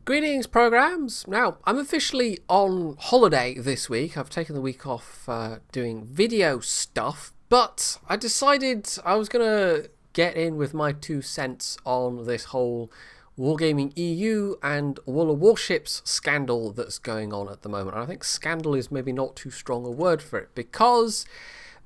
Greetings, programs! Now, I'm officially on holiday this week. I've taken the week off doing video stuff, but I decided I was going to get in with my 2 cents on this whole Wargaming EU and World of Warships scandal that's going on at the moment. And I think scandal is maybe not too strong a word for it, because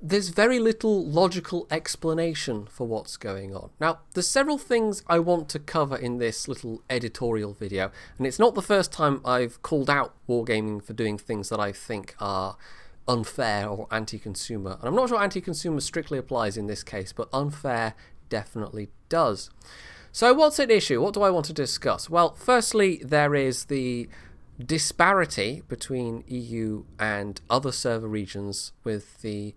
there's very little logical explanation for what's going on. Now, there's several things I want to cover in this little editorial video, and it's not the first time I've called out Wargaming for doing things that I think are unfair or anti-consumer. And I'm not sure anti-consumer strictly applies in this case, but unfair definitely does. So what's at issue? What do I want to discuss? Well, firstly, there is the disparity between EU and other server regions with the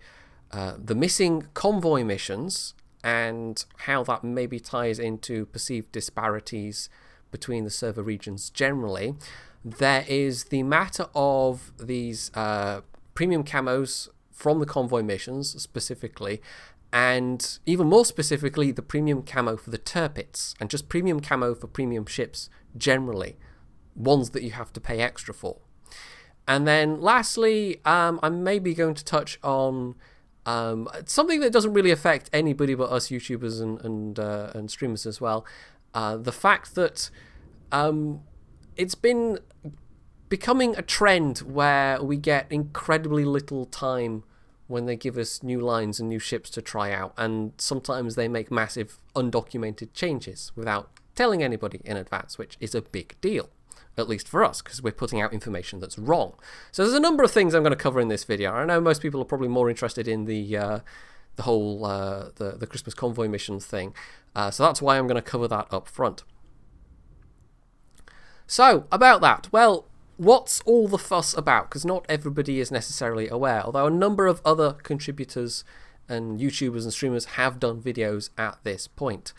missing Convoy missions and how that maybe ties into perceived disparities between the server regions generally. There is the matter of these premium camos from the Convoy missions specifically, and even more specifically the premium camo for the turpits, and just premium camo for premium ships generally, ones that you have to pay extra for. And then lastly, I'm maybe going to touch on something that doesn't really affect anybody but us YouTubers and streamers as well. The fact that it's been becoming a trend where we get incredibly little time when they give us new lines and new ships to try out, and sometimes they make massive undocumented changes without telling anybody in advance, which is a big deal. At least for us, because we're putting out information that's wrong. So there's a number of things I'm going to cover in this video. I know most people are probably more interested in the whole the Christmas Convoy mission thing, so that's why I'm going to cover that up front. So about that, well, what's all the fuss about? Because not everybody is necessarily aware, although a number of other contributors and YouTubers and streamers have done videos at this point.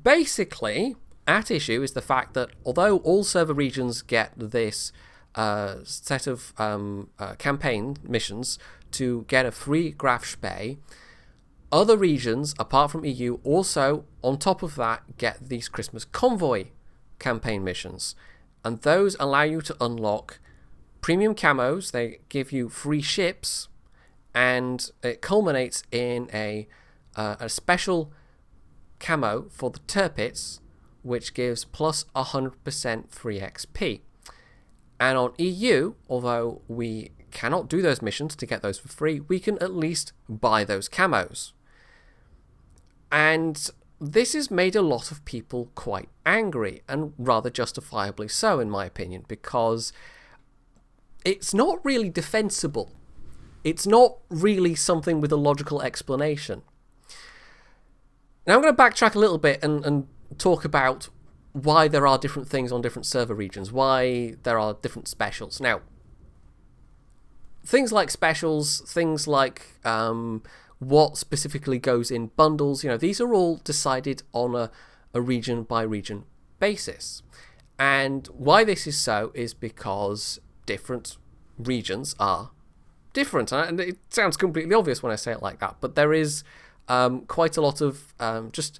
Basically, at issue is the fact that although all server regions get this set of campaign missions to get a free Graf Spee, other regions apart from EU also on top of that get these Christmas Convoy campaign missions, and those allow you to unlock premium camos. They give you free ships, and it culminates in a special camo for the turpits, which gives plus 100% free XP. And on EU, although we cannot do those missions to get those for free, we can at least buy those camos. And this has made a lot of people quite angry, and rather justifiably so in my opinion, because it's not really defensible. It's not really something with a logical explanation. Now I'm going to backtrack a little bit and talk about why there are different things on different server regions, why there are different specials. Now, things like specials, things like what specifically goes in bundles, these are all decided on a region by region basis. And why this is so is because different regions are different. And it sounds completely obvious when I say it like that, but there is quite a lot of just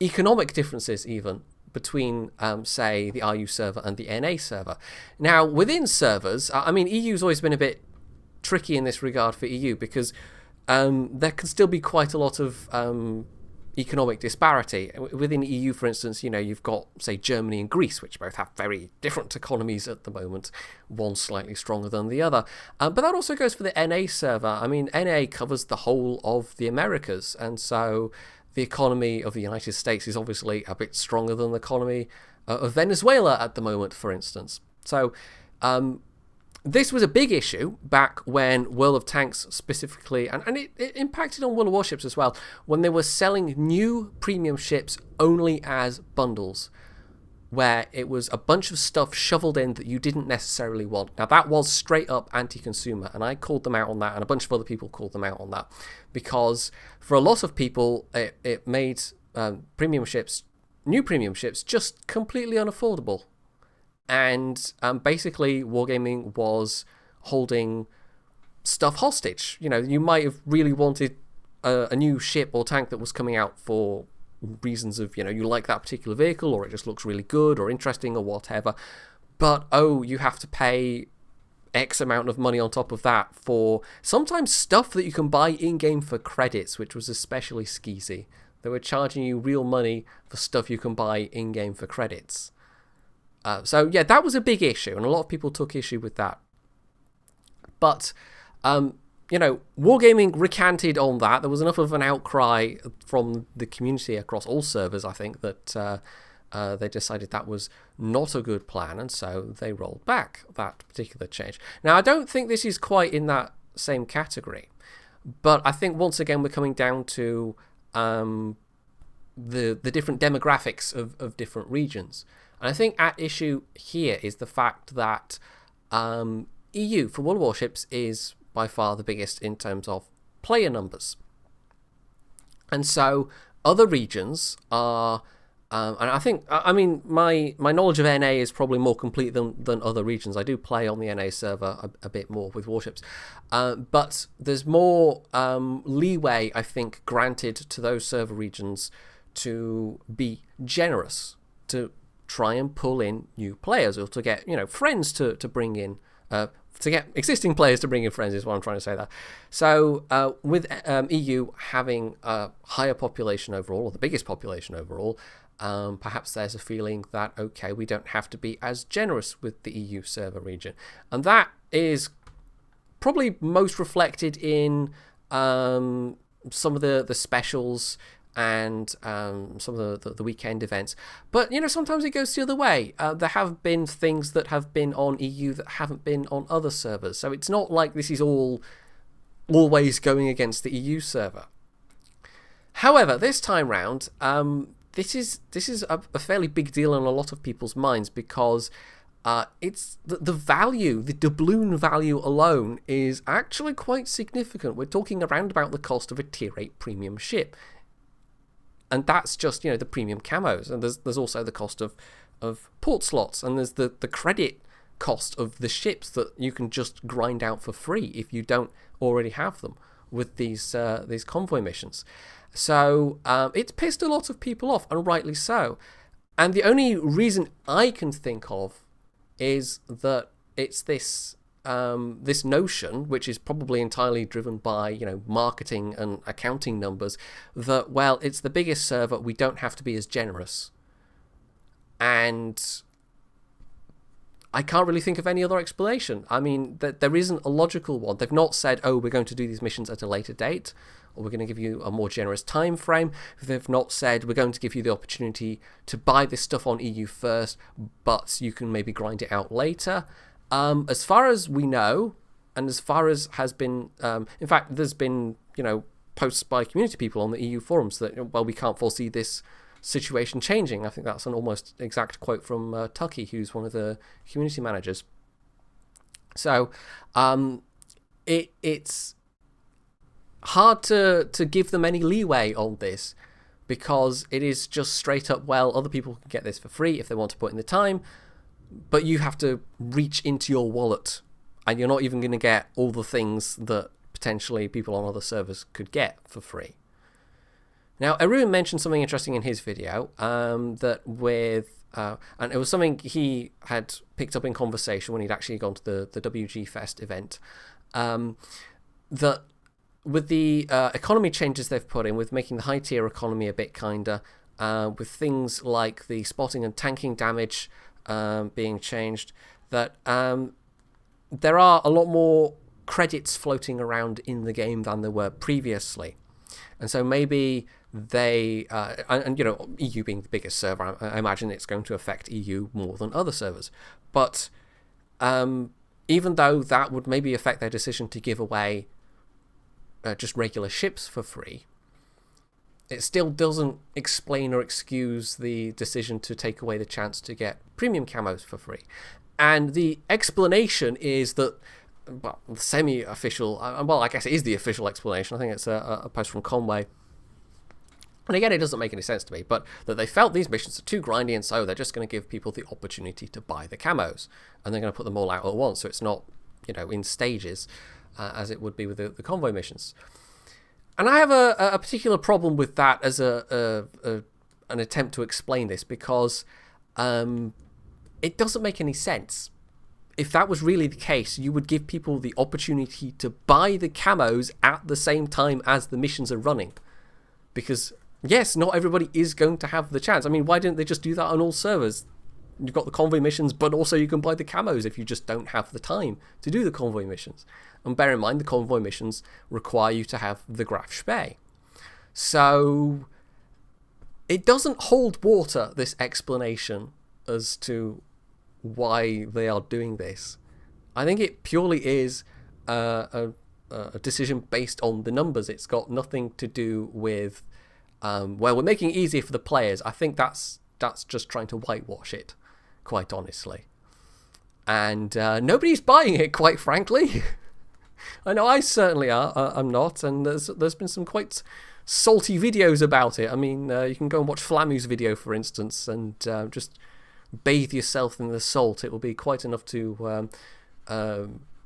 economic differences even between, say, the RU server and the NA server. Now, within servers, EU's always been a bit tricky in this regard for EU, because there can still be quite a lot of economic disparity. Within EU, for instance, you've got, say, Germany and Greece, which both have very different economies at the moment, one slightly stronger than the other. But that also goes for the NA server. NA covers the whole of the Americas, and so the economy of the United States is obviously a bit stronger than the economy of Venezuela at the moment, for instance. So this was a big issue back when World of Tanks specifically, and it impacted on World of Warships as well, when they were selling new premium ships only as bundles, where it was a bunch of stuff shoveled in that you didn't necessarily want. Now, that was straight up anti-consumer, and I called them out on that, and a bunch of other people called them out on that, because for a lot of people, it made premium ships, new premium ships, just completely unaffordable. And basically, Wargaming was holding stuff hostage. You might have really wanted a new ship or tank that was coming out for reasons of, you like that particular vehicle, or it just looks really good or interesting or whatever. But, you have to pay X amount of money on top of that for sometimes stuff that you can buy in-game for credits, which was especially skeezy. They were charging you real money for stuff you can buy in-game for credits. So, yeah, that was a big issue, and a lot of people took issue with that. But, Wargaming recanted on that. There was enough of an outcry from the community across all servers, I think, that they decided that was not a good plan, and so they rolled back that particular change. Now, I don't think this is quite in that same category, but I think once again we're coming down to the different demographics of different regions. And I think at issue here is the fact that EU for World of Warships is by far the biggest in terms of player numbers. And so other regions are, and I think, my knowledge of NA is probably more complete than other regions. I do play on the NA server a bit more with warships. But there's more leeway, I think, granted to those server regions to be generous, to try and pull in new players, or to get, friends to bring in, to get existing players to bring in friends is what I'm trying to say there. So with EU having a higher population overall, or the biggest population overall, perhaps there's a feeling that, okay, we don't have to be as generous with the EU server region. And that is probably most reflected in some of the specials and some of the weekend events. But, sometimes it goes the other way. There have been things that have been on EU that haven't been on other servers. So it's not like this is always going against the EU server. However, this time round, this is a fairly big deal in a lot of people's minds, because it's the value, the doubloon value alone is actually quite significant. We're talking around about the cost of a tier 8 premium ship. And that's just, the premium camos. And there's also the cost of port slots. And there's the credit cost of the ships that you can just grind out for free if you don't already have them with these convoy missions. So it's pissed a lot of people off, and rightly so. And the only reason I can think of is that it's this notion, which is probably entirely driven by marketing and accounting numbers, that, well, it's the biggest server, we don't have to be as generous. And I can't really think of any other explanation. I mean, there isn't a logical one. They've not said, oh, we're going to do these missions at a later date, or we're going to give you a more generous time frame. They've not said, we're going to give you the opportunity to buy this stuff on EU first, but you can maybe grind it out later. As far as we know, and as far as has been, in fact, there's been, posts by community people on the EU forums that, well, we can't foresee this situation changing. I think that's an almost exact quote from Tucky, who's one of the community managers. So it's hard to give them any leeway on this, because it is just straight up, well, other people can get this for free if they want to put in the time, but you have to reach into your wallet, and you're not even going to get all the things that potentially people on other servers could get for free. Now, Arun mentioned something interesting in his video, that with, and it was something he had picked up in conversation when he'd actually gone to the WG Fest event, that with the economy changes they've put in, with making the high tier economy a bit kinder, with things like the spotting and tanking damage being changed, that there are a lot more credits floating around in the game than there were previously. And so maybe they, and EU being the biggest server, I imagine it's going to affect EU more than other servers. But even though that would maybe affect their decision to give away just regular ships for free, it still doesn't explain or excuse the decision to take away the chance to get premium camos for free. And the explanation is that, well, semi-official, well, I guess it is the official explanation. I think it's a post from Convoy. And again, it doesn't make any sense to me, but that they felt these missions are too grindy, and so they're just going to give people the opportunity to buy the camos. And they're going to put them all out at once, so it's not, in stages, as it would be with the Convoy missions. And I have a particular problem with that as a an attempt to explain this, because it doesn't make any sense. If that was really the case, you would give people the opportunity to buy the camos at the same time as the missions are running. Because, yes, not everybody is going to have the chance. I mean, why didn't they just do that on all servers? You've got the convoy missions, but also you can buy the camos if you just don't have the time to do the convoy missions. And bear in mind, the convoy missions require you to have the Graf Spee. So it doesn't hold water, this explanation as to why they are doing this. I think it purely is a decision based on the numbers. It's got nothing to do with, well, we're making it easier for the players. I think that's just trying to whitewash it, quite honestly. And nobody's buying it, quite frankly. I know I certainly I'm not, and there's been some quite salty videos about it. I mean, you can go and watch Flamu's video, for instance, and just bathe yourself in the salt. It will be quite enough to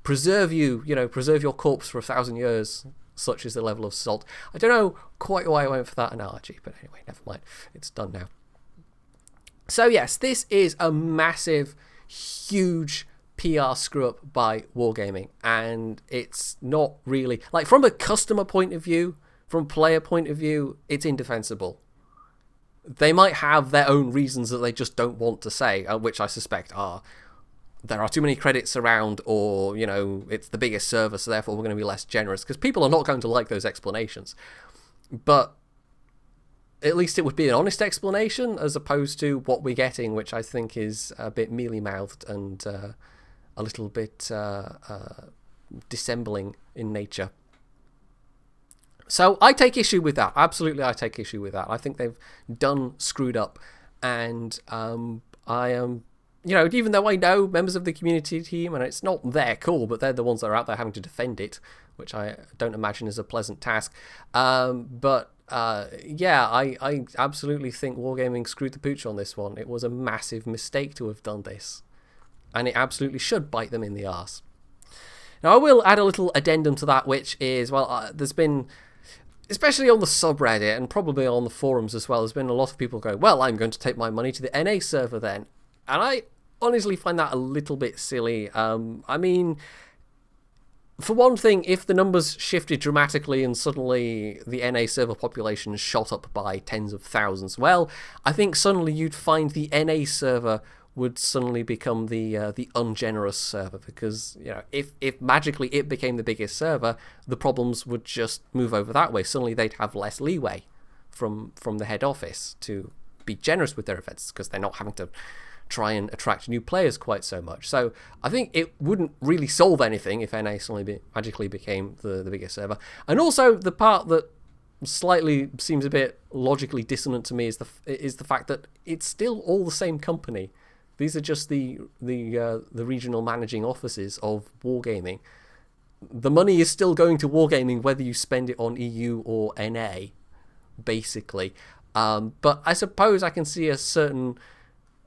preserve your corpse for 1,000 years. Such is the level of salt. I don't know quite why I went for that analogy, but anyway, never mind. It's done now. So yes, this is a massive, huge PR screw up by Wargaming, and it's not really, like, from a customer point of view, from a player point of view, it's indefensible. They might have their own reasons that they just don't want to say, which I suspect are, there are too many credits around, or, it's the biggest server, so therefore we're going to be less generous, because people are not going to like those explanations. But at least it would be an honest explanation, as opposed to what we're getting, which I think is a bit mealy-mouthed and a little bit dissembling in nature. So I take issue with that. Absolutely, I take issue with that. I think they've done screwed up. And I am, even though I know members of the community team, and it's not their call, but they're the ones that are out there having to defend it, which I don't imagine is a pleasant task. But I absolutely think Wargaming screwed the pooch on this one. It was a massive mistake to have done this. And it absolutely should bite them in the arse. Now, I will add a little addendum to that, which is, well, there's been, especially on the subreddit and probably on the forums as well, there's been a lot of people going, well, I'm going to take my money to the NA server then. And I honestly find that a little bit silly. I mean, for one thing, if the numbers shifted dramatically and suddenly the NA server population shot up by tens of thousands, well, I think suddenly you'd find the NA server would suddenly become the ungenerous server, because if magically it became the biggest server, the problems would just move over that way. Suddenly they'd have less leeway from the head office to be generous with their events, because they're not having to try and attract new players quite so much. So I think it wouldn't really solve anything if NA suddenly magically became the biggest server. And also the part that slightly seems a bit logically dissonant to me is the fact that it's still all the same company. These are just the regional managing offices of Wargaming. The money is still going to Wargaming whether you spend it on EU or NA, basically. But I suppose I can see a certain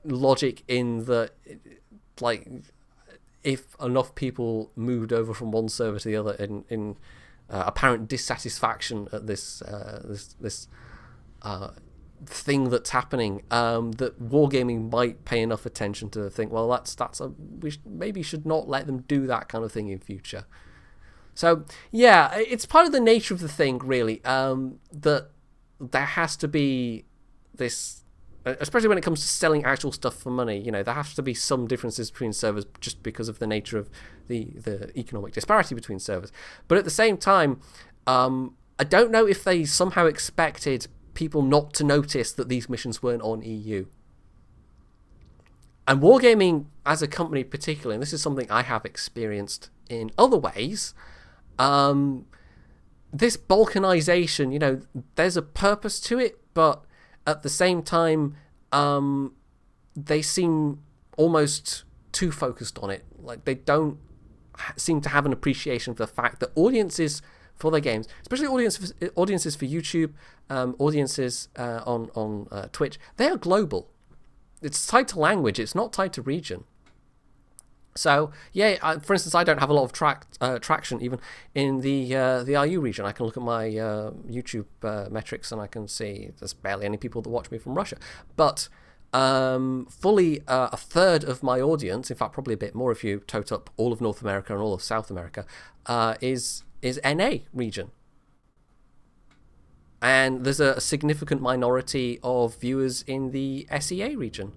logic in that, like, if enough people moved over from one server to the other in apparent dissatisfaction at this thing that's happening, that Wargaming might pay enough attention to think, well, we maybe should not let them do that kind of thing in future. So yeah, it's part of the nature of the thing, really, that there has to be this, especially when it comes to selling actual stuff for money. There has to be some differences between servers just because of the nature of the economic disparity between servers. But at the same time, I don't know if they somehow expected people not to notice that these missions weren't on EU. And Wargaming as a company particularly, and this is something I have experienced in other ways, this balkanization, there's a purpose to it, but at the same time, they seem almost too focused on it. Like, they don't seem to have an appreciation for the fact that audiences for their games, especially audiences for YouTube, audiences on Twitch, they are global. It's tied to language. It's not tied to region. So yeah, for instance, I don't have a lot of traction even in the RU region. I can look at my YouTube metrics and I can see there's barely any people that watch me from Russia. But fully a third of my audience, in fact probably a bit more if you total up all of North America and all of South America, is NA region. And there's a significant minority of viewers in the SEA region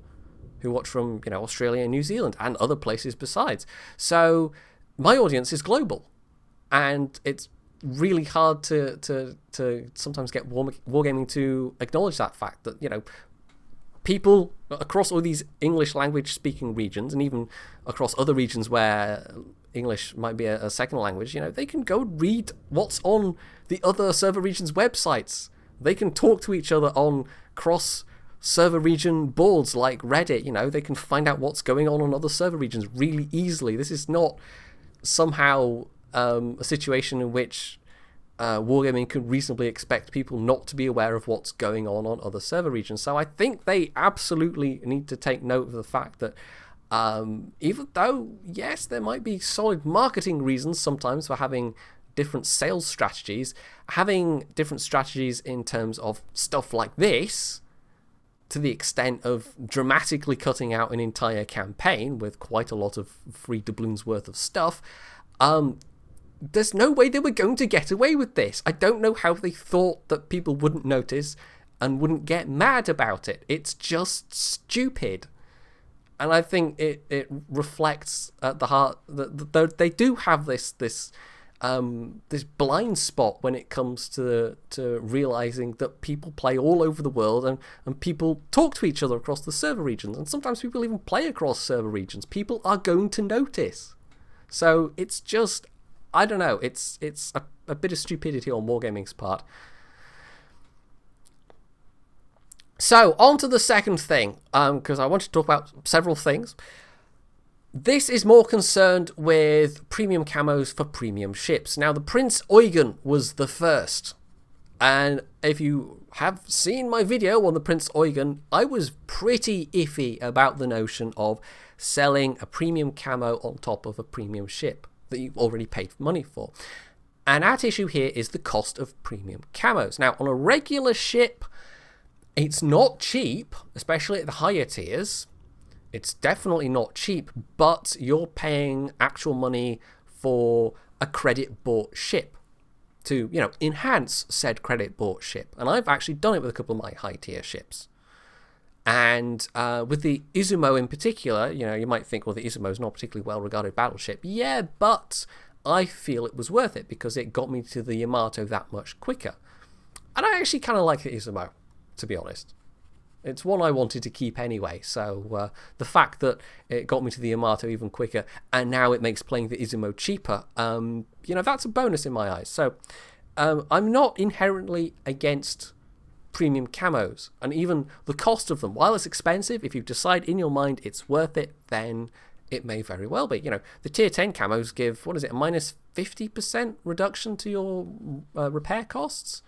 who watch from, Australia and New Zealand and other places besides. So my audience is global, and it's really hard to sometimes get wargaming to acknowledge that fact that, people across all these English language speaking regions, and even across other regions where English might be a second language, they can go read what's on the other server regions' websites. They can talk to each other on cross server region boards like Reddit. They can find out what's going on other server regions really easily. This is not somehow a situation in which wargaming could reasonably expect people not to be aware of what's going on other server regions. So I think they absolutely need to take note of the fact that even though, yes, there might be solid marketing reasons sometimes for having different sales strategies, having different strategies in terms of stuff like this, to the extent of dramatically cutting out an entire campaign with quite a lot of free doubloons worth of stuff, there's no way they were going to get away with this. I don't know how they thought that people wouldn't notice and wouldn't get mad about it. It's just stupid. And I think it reflects at the heart that they do have this blind spot when it comes to realizing that people play all over the world and people talk to each other across the server regions, and sometimes people even play across server regions. People are going to notice. So it's just, I don't know, it's a bit of stupidity on Wargaming's part. So, on to the second thing, because I want to talk about several things. This is more concerned with premium camos for premium ships. Now, the Prince Eugen was the first. And if you have seen my video on the Prince Eugen, I was pretty iffy about the notion of selling a premium camo on top of a premium ship that you've already paid money for. And at issue here is the cost of premium camos. Now, on a regular ship, it's not cheap, especially at the higher tiers. It's definitely not cheap, but you're paying actual money for a credit-bought ship to, enhance said credit-bought ship. And I've actually done it with a couple of my high-tier ships. And with the Izumo in particular, you might think, well, the Izumo is not a particularly well-regarded battleship. Yeah, but I feel it was worth it because it got me to the Yamato that much quicker. And I actually kind of like the Izumo, to be honest. It's one I wanted to keep anyway, so the fact that it got me to the Yamato even quicker, and now it makes playing the Izumo cheaper, that's a bonus in my eyes. So I'm not inherently against premium camos, and even the cost of them, while it's expensive, if you decide in your mind it's worth it, then it may very well be. The tier 10 camos give, a minus 50% reduction to your repair costs?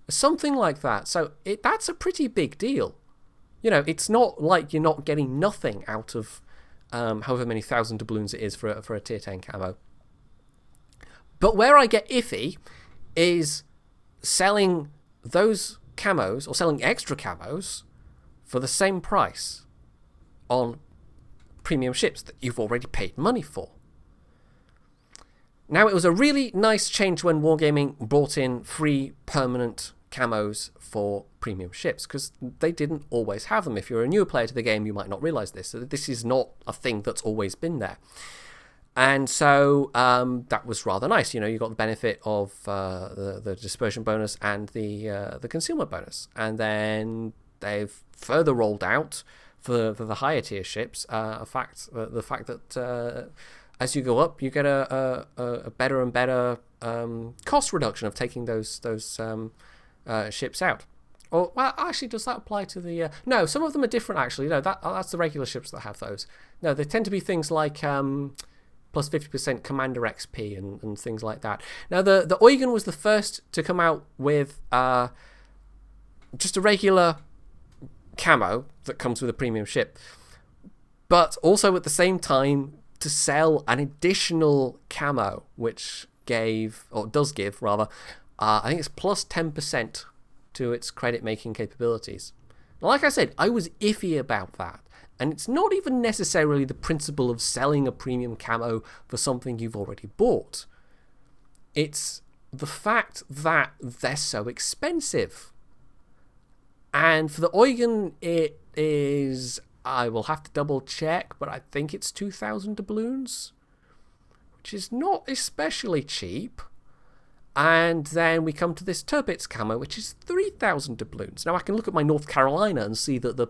Something like that. So that's a pretty big deal. It's not like you're not getting nothing out of however many thousand doubloons it is for a tier 10 camo. But where I get iffy is selling those camos or selling extra camos for the same price on premium ships that you've already paid money for. Now, it was a really nice change when Wargaming brought in free permanent camos for premium ships, because they didn't always have them. If you're a newer player to the game, you might not realize this. So this is not a thing that's always been there. And so that was rather nice. You got the benefit of the dispersion bonus and the concealment bonus. And then they've further rolled out for the higher tier ships the fact that as you go up, you get a better and better cost reduction of taking those ships out. Or, well, actually, does that apply to the... No, some of them are different, actually. No, that's the regular ships that have those. No, they tend to be things like plus 50% Commander XP and things like that. Now, the Eugen was the first to come out with just a regular camo that comes with a premium ship. but also at the same time to sell an additional camo, which does give rather, I think it's plus 10% to its credit making capabilities. Now, like I said, I was iffy about that. And it's not even necessarily the principle of selling a premium camo for something you've already bought. It's the fact that they're so expensive. And for the Eugen, it is, I will have to double check, but I think it's 2,000 doubloons, which is not especially cheap. And then we come to this Tirpitz camo, which is 3,000 doubloons. Now I can look at my North Carolina and see that the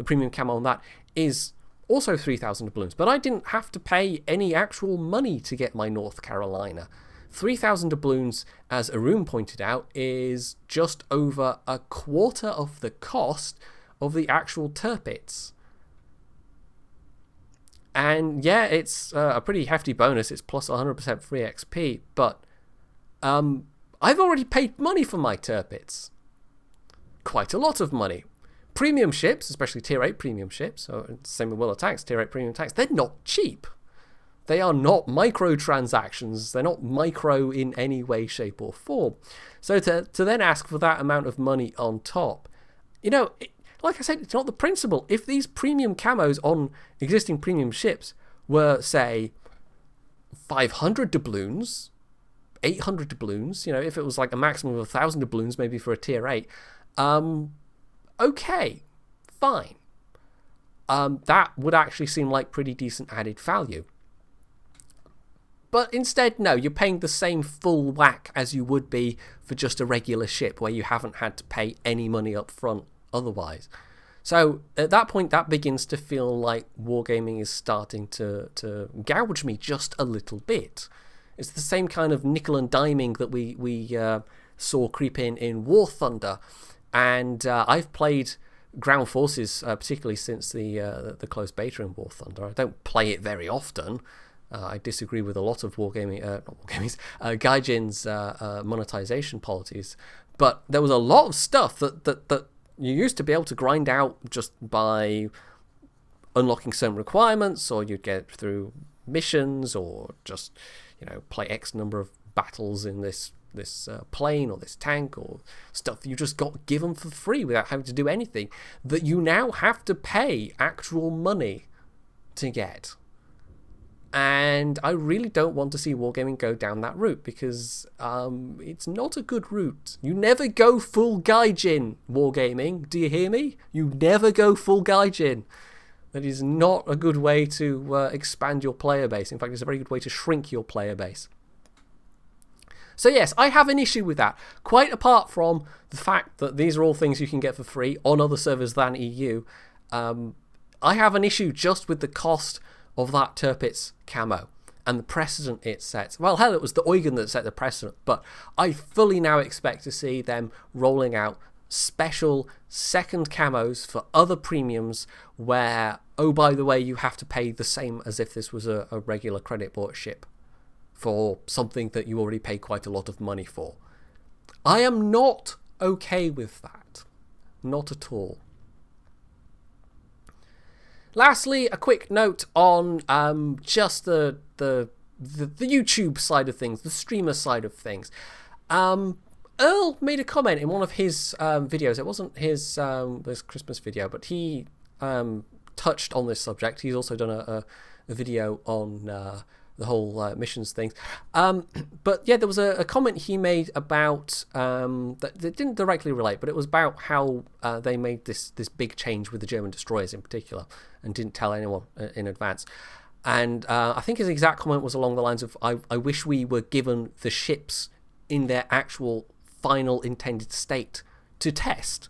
premium camo on that is also 3,000 doubloons. But I didn't have to pay any actual money to get my North Carolina. 3,000 doubloons, as Arun pointed out, is just over a quarter of the cost of the actual Tirpitz. And yeah, it's a pretty hefty bonus. It's plus 100% free XP, but I've already paid money for my Tirpitz. Quite a lot of money. Premium ships, especially Tier 8 premium ships, or same with Will of Tanks, Tier 8 premium tanks, they're not cheap. They are not microtransactions. They're not micro in any way, shape or form. So to then ask for that amount of money on top, like I said, it's not the principle. If these premium camos on existing premium ships were, say, 500 doubloons, 800 doubloons, if it was like a maximum of 1,000 doubloons maybe for a tier 8, okay, fine. That would actually seem like pretty decent added value. But instead, no, you're paying the same full whack as you would be for just a regular ship where you haven't had to pay any money up front otherwise. So at that point, that begins to feel like wargaming is starting to gouge me just a little bit. It's the same kind of nickel and diming that we saw creep in War Thunder, and I've played Ground Forces particularly since the closed beta in War Thunder. I don't play it very often. I disagree with a lot of Gaijin's monetization policies, but there was a lot of stuff that you used to be able to grind out just by unlocking certain requirements, or you'd get through missions, or just play X number of battles in this plane or this tank, or stuff you just got given for free without having to do anything, that you now have to pay actual money to get. And I really don't want to see wargaming go down that route, because it's not a good route. You never go full Gaijin wargaming, do you hear me? You never go full Gaijin. That is not a good way to expand your player base. In fact, it's a very good way to shrink your player base. So yes, I have an issue with that. Quite apart from the fact that these are all things you can get for free on other servers than EU, I have an issue just with the cost of that Tirpitz camo and the precedent it sets. Well, hell, it was the Eugen that set the precedent, but I fully now expect to see them rolling out special second camos for other premiums where, oh, by the way, you have to pay the same as if this was a regular credit bought ship for something that you already paid quite a lot of money for. I am not okay with that. Not at all. Lastly, a quick note on just the YouTube side of things, the streamer side of things. Earl made a comment in one of his videos. It wasn't his this Christmas video, but he touched on this subject. He's also done a video on the whole missions things. But yeah, there was a comment he made about that didn't directly relate, but it was about how they made this big change with the German destroyers in particular, and didn't tell anyone in advance. And I think his exact comment was along the lines of, I wish we were given the ships in their actual final intended state to test.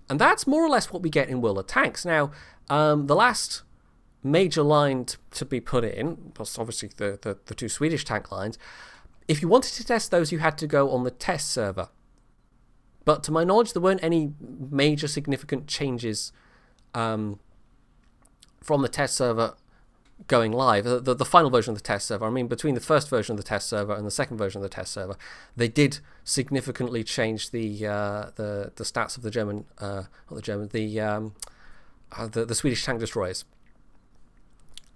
And that's more or less what we get in World of Tanks. Now, the last major line to be put in was obviously the two Swedish tank lines. If you wanted to test those, you had to go on the test server. But to my knowledge, there weren't any major significant changes from the test server going live. The final version of the test server, I mean, between the first version of the test server and the second version of the test server, they did significantly change the stats of the the Swedish tank destroyers.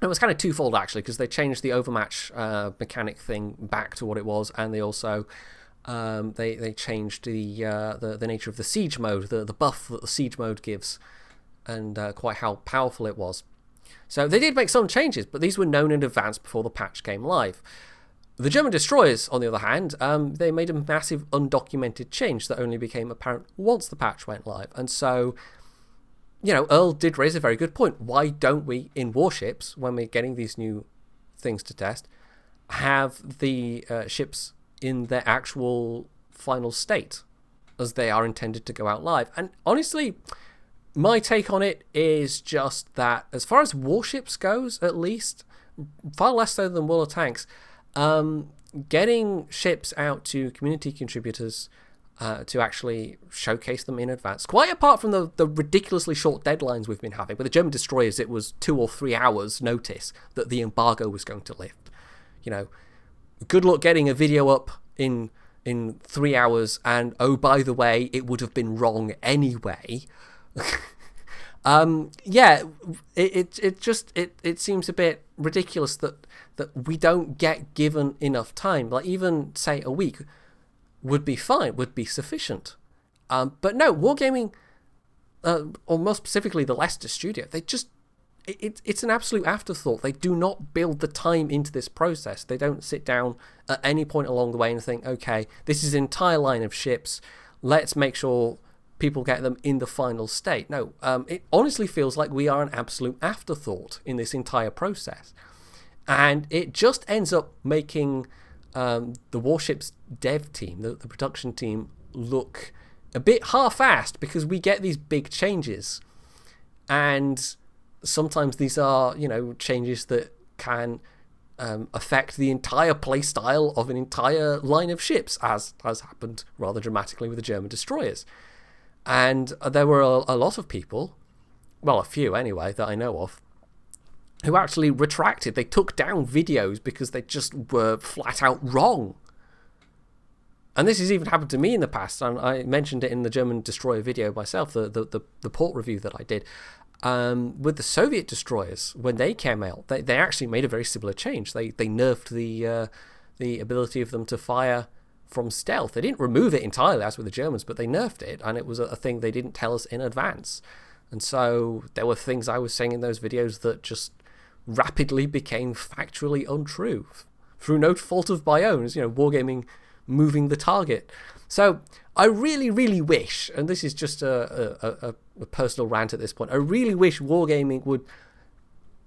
It was kind of twofold, actually, because they changed the overmatch mechanic thing back to what it was, and they also they changed the nature of the siege mode, the buff that the siege mode gives, and quite how powerful it was. So they did make some changes, but these were known in advance before the patch came live. The German destroyers, on the other hand, they made a massive undocumented change that only became apparent once the patch went live. And so, Earl did raise a very good point. Why don't we, in warships, when we're getting these new things to test, have the ships in their actual final state as they are intended to go out live? And honestly, my take on it is just that, as far as warships goes, at least, far less so than World of Tanks, getting ships out to community contributors to actually showcase them in advance, quite apart from the ridiculously short deadlines we've been having. With the German destroyers, it was 2 or 3 hours notice that the embargo was going to lift. Good luck getting a video up in 3 hours, and oh, by the way, it would have been wrong anyway. It seems a bit ridiculous that we don't get given enough time. Like, even say a week would be fine, would be sufficient. But no, Wargaming, or more specifically the Leicester studio, it's an absolute afterthought. They do not build the time into this process. They don't sit down at any point along the way and think, okay, this is an entire line of ships, let's make sure people get them in the final state. No, it honestly feels like we are an absolute afterthought in this entire process. And it just ends up making the Warships dev team, the production team, look a bit half-assed, because we get these big changes. And sometimes these are, changes that can affect the entire playstyle of an entire line of ships, as has happened rather dramatically with the German destroyers. And there were a lot of people, well, a few anyway, that I know of, who actually retracted. They took down videos because they just were flat out wrong. And this has even happened to me in the past. And I mentioned it in the German destroyer video myself, the port review that I did. With the Soviet destroyers, when they came out, they actually made a very similar change. They nerfed the ability of them to fire from stealth. They didn't remove it entirely, as with the Germans, but they nerfed it, and it was a thing they didn't tell us in advance. And so there were things I was saying in those videos that just rapidly became factually untrue through no fault of my own. Wargaming moving the target. So I really, really wish, and this is just a personal rant at this point, I really wish Wargaming would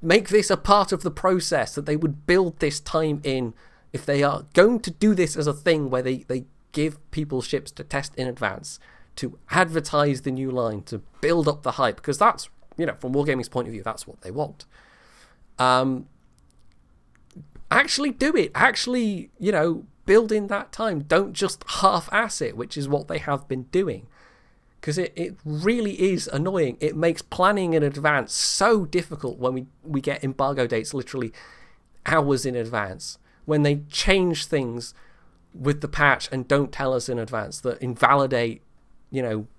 make this a part of the process, that they would build this time in. If they are going to do this as a thing where they give people ships to test in advance, to advertise the new line, to build up the hype, because that's, from Wargaming's point of view, that's what they want. Actually do it. Actually, build in that time. Don't just half-ass it, which is what they have been doing. Because it really is annoying. It makes planning in advance so difficult when we get embargo dates literally hours in advance. When they change things with the patch and don't tell us in advance, that invalidate,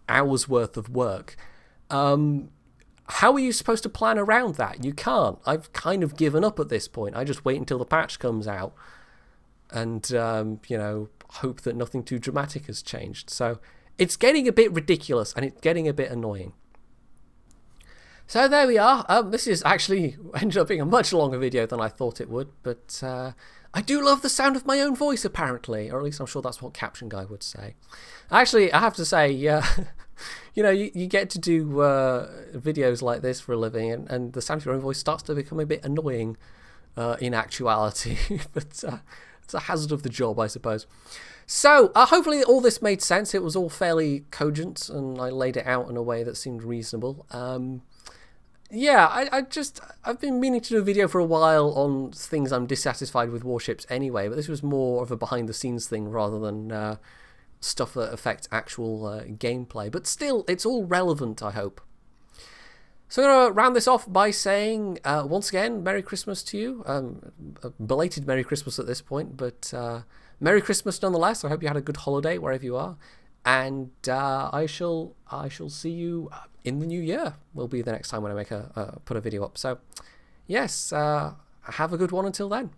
hours worth of work. How are you supposed to plan around that? You can't. I've kind of given up at this point. I just wait until the patch comes out and, hope that nothing too dramatic has changed. So it's getting a bit ridiculous, and it's getting a bit annoying. So there we are. This is actually ended up being a much longer video than I thought it would, but I do love the sound of my own voice, apparently, or at least I'm sure that's what Caption Guy would say. Actually, I have to say, you get to do videos like this for a living, and the sound of your own voice starts to become a bit annoying in actuality, but it's a hazard of the job, I suppose. So, hopefully all this made sense. It was all fairly cogent, and I laid it out in a way that seemed reasonable. I've been meaning to do a video for a while on things I'm dissatisfied with warships anyway, but this was more of a behind-the-scenes thing rather than stuff that affects actual gameplay. But still, it's all relevant, I hope. So I'm going to round this off by saying, once again, Merry Christmas to you. A belated Merry Christmas at this point, but Merry Christmas nonetheless. I hope you had a good holiday wherever you are. and I shall see you in the new year. Will be the next time when I make put a video up. So yes, have a good one until then.